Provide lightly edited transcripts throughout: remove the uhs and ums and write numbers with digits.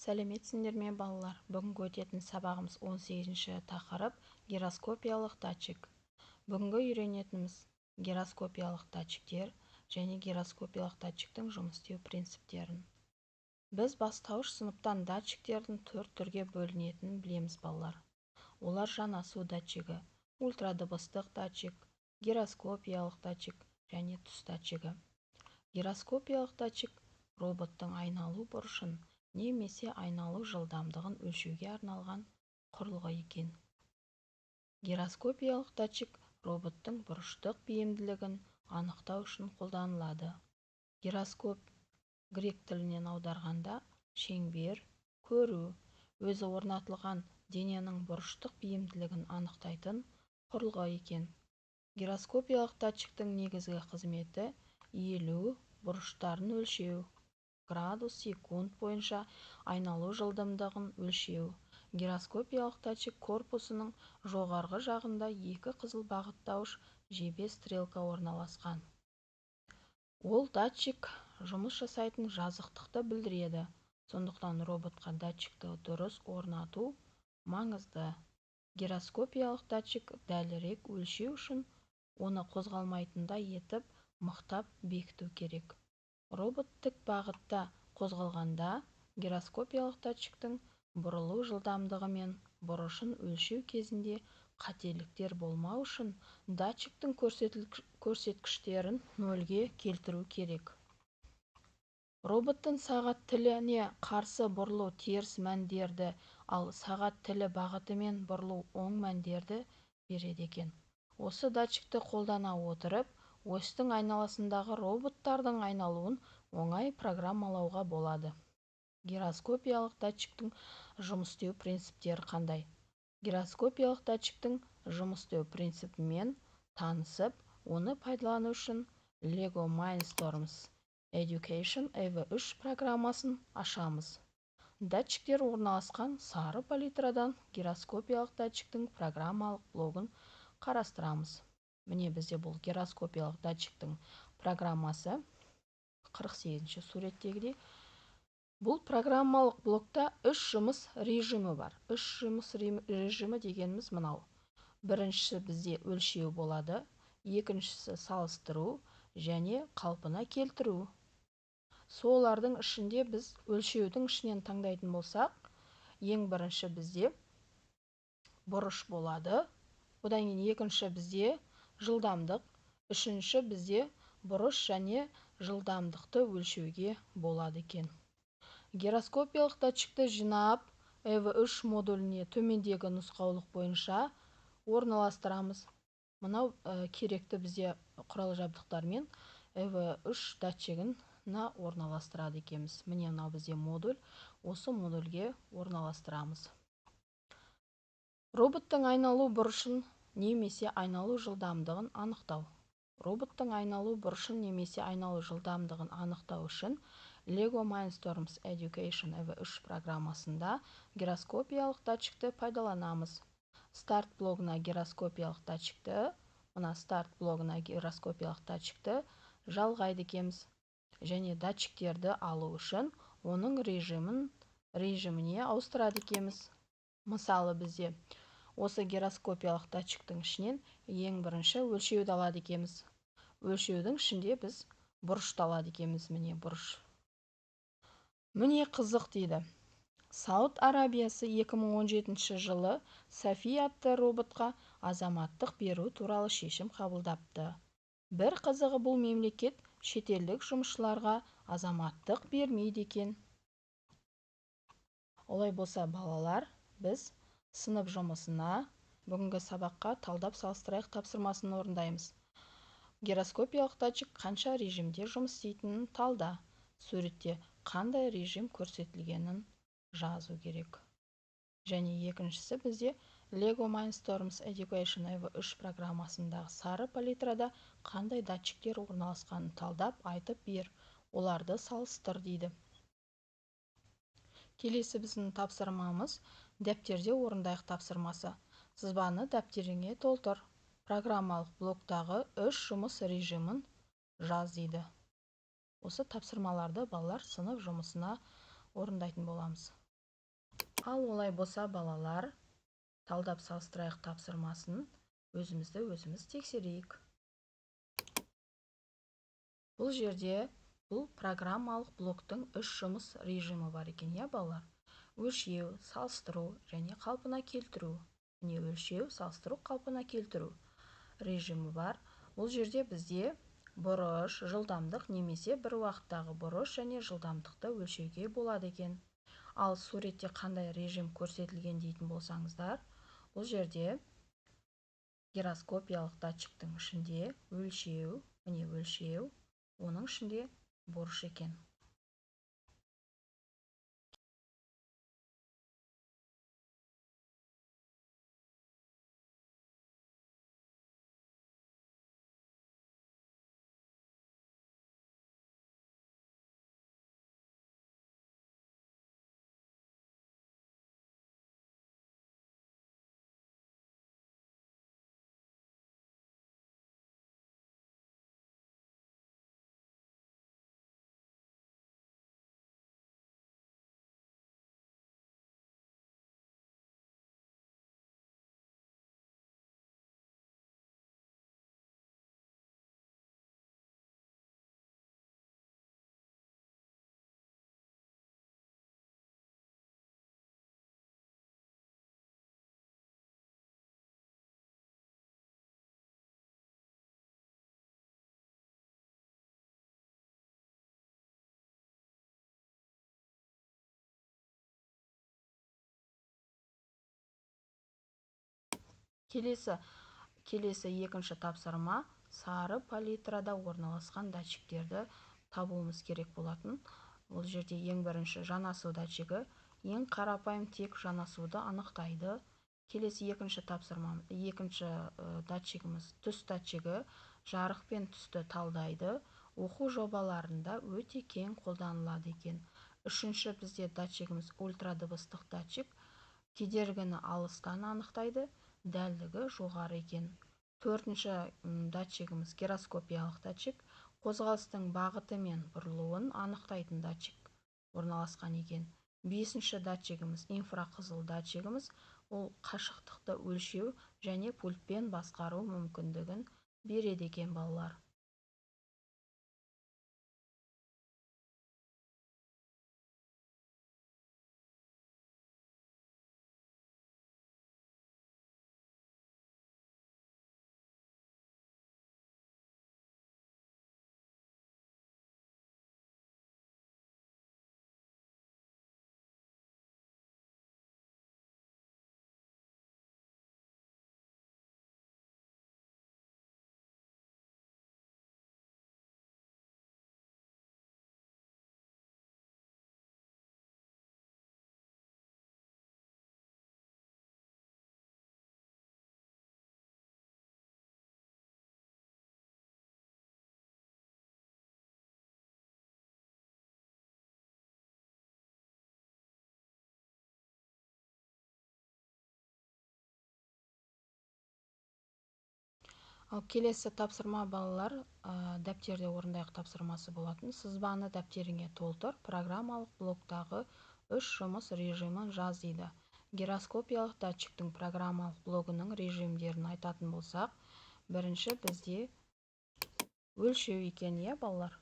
Сәлеметсіңдер ме, балалар? Бүгінгі өтетін сабағымыз 18-ші тақырып гироскопиялық датчик. Бүгінгі үйренетініміз гироскопиялық датчиктер және гироскопиялық датчиктің жұмыс істеу принциптерін. Біз бастауыш сыныптан датчиктердің 4 түрге бөлінетінін білеміз, балалар. Олар жанасу датчигі, ультрадыбыстық датчик, гироскопиялық датчик және түс датчигі. Гироскопиялық датчик роботтың айналу бұрышын немесе айналу жылдамдығын өлшеуге арналған құрылғы екен. Гироскопиялық датчик роботтың бұрыштық бейімділігін анықтау үшін қолданылады. Гироскоп грек тілінен аударғанда шеңбер, көру, өзі орнатылған дененің бұрыштық бейімділігін анықтайтын құрылғы екен. Гироскопиялық датчиктің негізгі қызметі иілу бұрыштарын өлшеу, градус секунд бойынша айналу жылдамдығын өлшеу. Гироскопиялық датчик корпусының жоғарғы жағында 2 қызыл бағыттауыш жебе стрелка орналасқан. Ол датчик жұмыс жасайтын жазықтықты білдіреді. Сондықтан роботқа датчикті дұрыс орнату маңызды. Гироскопиялық датчик дәлірек өлшеу үшін оны қозғалмайтындай етіп мықтап бекіту керек. Робот тік бағытта қозғалғанда гироскопиялық датчиктің бұрылу жылдамдығы мен бұрышын өлшеу кезінде қателіктер болмау үшін датчиктің көрсеткіштерін нөлге келтіру керек. Роботтың сағат тіліне қарсы бұрылу теріс мәндерді, ал сағат тілі бағытымен бұрылу оң мәндерді береді екен. Осы датчикті қолдана отырып, осьтің айналасындағы роботтардың айналуын оңай программалауға болады. Гироскопиялық датчиктің жұмыс істеу принциптері қандай? Гироскопиялық датчиктің жұмыс істеу принципімен танысып, оны пайдалану үшін Lego Mindstorms Education EV3 программасын ашамыз. Датчиктер орналасқан сары палитрадан гироскопиялық датчиктің программалық блогын қарастырамыз. Міне бізде бұл гироскопиялық датчиктің программасы 48-ші суреттегідей. Бұл программалық блокта 3 жұмыс режимі бар. 3 жұмыс режимі дегеніміз мынау. Біріншісі бізде өлшеу болады, екіншісі салыстыру және қалпына келтіру. Солардың ішінде біз өлшеудің ішінен таңдайтын болсақ, ең бірінші бізде бұрыш болады. Одан кейін екінші бізде жылдамдық, үшінші бізде бұрыш және жылдамдықты өлшеуге болады екен. Гироскопиялық датчикті жинап, EV3 модуліне төмендегі нұсқаулық бойынша орналастырамыз. Мынау керекті бізде құрал жабдықтармен EV3 датчигін орналастырады екенбіз. Міне мынау бізде модуль, осы модульге орналастырамыз. Роботтың айналу бұрышын немесе айналу жылдамдығын анықтау. Роботтың айналу бұрышын немесе айналу жылдамдығын анықтау үшін Lego Mindstorms Education EV3 программасында гироскопиялық датчикті пайдаланамыз. Старт блогына гироскопиялық датчикті жалғайды екенбіз. Және датчиктерді алу үшін оның режиміне ауыстырады екенбіз. Мысалы бізде осы гироскопиялық датчиктің ішінен ең бірінші өлшеуді алады екенбіз. Өлшеудің ішінде біз бұрышты алады екенбіз. Міне бұрыш. Міне қызық дейді. Сауд Арабиясы 2017 жылы Софи атты роботқа азаматтық беру туралы шешім қабылдапты. Бір қызығы, бұл мемлекет шетелдік жұмысшыларға азаматтық бермейді екен. Олай болса, балалар, біз сынып жұмысына бүгінгі сабаққа талдап салыстырайық тапсырмасын орындаймыз. Гироскопиялық датчик қанша режимде жұмыс істейтінін талда. Суретте қандай режим көрсетілгенін жазу керек. Және екіншісі бізде Lego Mindstorms Education EV3 программасындағы сары палитрада қандай датчиктер орналасқанын талдап айтып бер, оларды салыстыр дейді. Келесі біздің тапсырмамыз дәптерде орындайық тапсырмасы. Сызбаны дәптеріңе толтыр. Программалық блоктағы 3 жұмыс режимін жаз дейді. Осы тапсырмаларды балалар сынып жұмысына орындайтын боламыз. Ал олай болса балалар, талдап салыстырайық тапсырмасын, өзіміз тексерейік. Бұл жерде бұл программалық блоктың 3 жұмыс режимі бар екен, балалар. Өлшеу, салыстыру және қалпына келтіру. Өлшеу, салыстыру, қалпына келтіру режимі бар. Бұл жерде бізде бұрыш, жылдамдық немесе бір уақыттағы бұрыш және жылдамдықты өлшеуге болады екен. Ал суретте қандай режим көрсетілген дейтін болсаңыздар, бұл жерде гироскопиялық датчиктің ішінде өлшеу, өлшеу, оның ішінде бұрыш екен. Келесі екінші тапсырма сары палитрада орналасқан датчиктерді табуымыз керек болатын. Бұл жерде ең бірінші жанасу датчигі, ең қарапайым тек жанасуды анықтайды. Келесі екінші датчигіміз түс датчигі, жарық пен түсті талдайды. Оқу жобаларында өте кең қолданылады екен. Үшінші бізде датчигіміз ультрадыбыстық датчик, кедергіні алыстан анықтайды, дәлдігі жоғары екен. Төртінші датчигіміз гироскопиялық датчик, қозғалыстың бағыты мен бұрылуын анықтайтын датчик орналасқан екен. Бесінші датчигіміз инфрақызыл датчигіміз, ол қашықтықты өлшеу және пультпен басқару мүмкіндігін береді екен балалар. Ал келесі тапсырма балалар, дәптерде орындайық тапсырмасы болатын. Сызбаны дәптеріңе толтыр, программалық блоктағы 3 жұмыс режимін жаз дейді. Гироскопиялық датчиктің программалық блогының режимдерін айтатын болсақ, бірінші бізде өлшеу екен, балалар.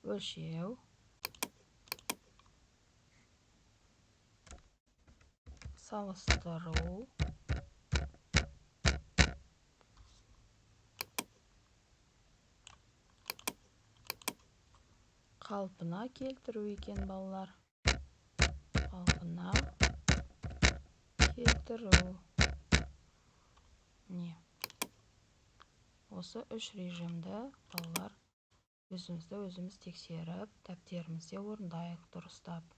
Өлшеу. Салыстыру. Қалпына келтіру екен, балалар. Қалпына келтіру. Осы 3 режимді балалар өзіміз тексеріп, дәптерімізде орындайық дұрыстап.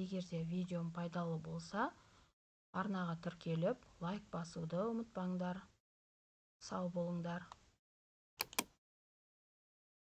Егерде видеом пайдалы болса, арнаға тіркеліп, лайк басуды ұмытпаңдар. Сау болыңдар.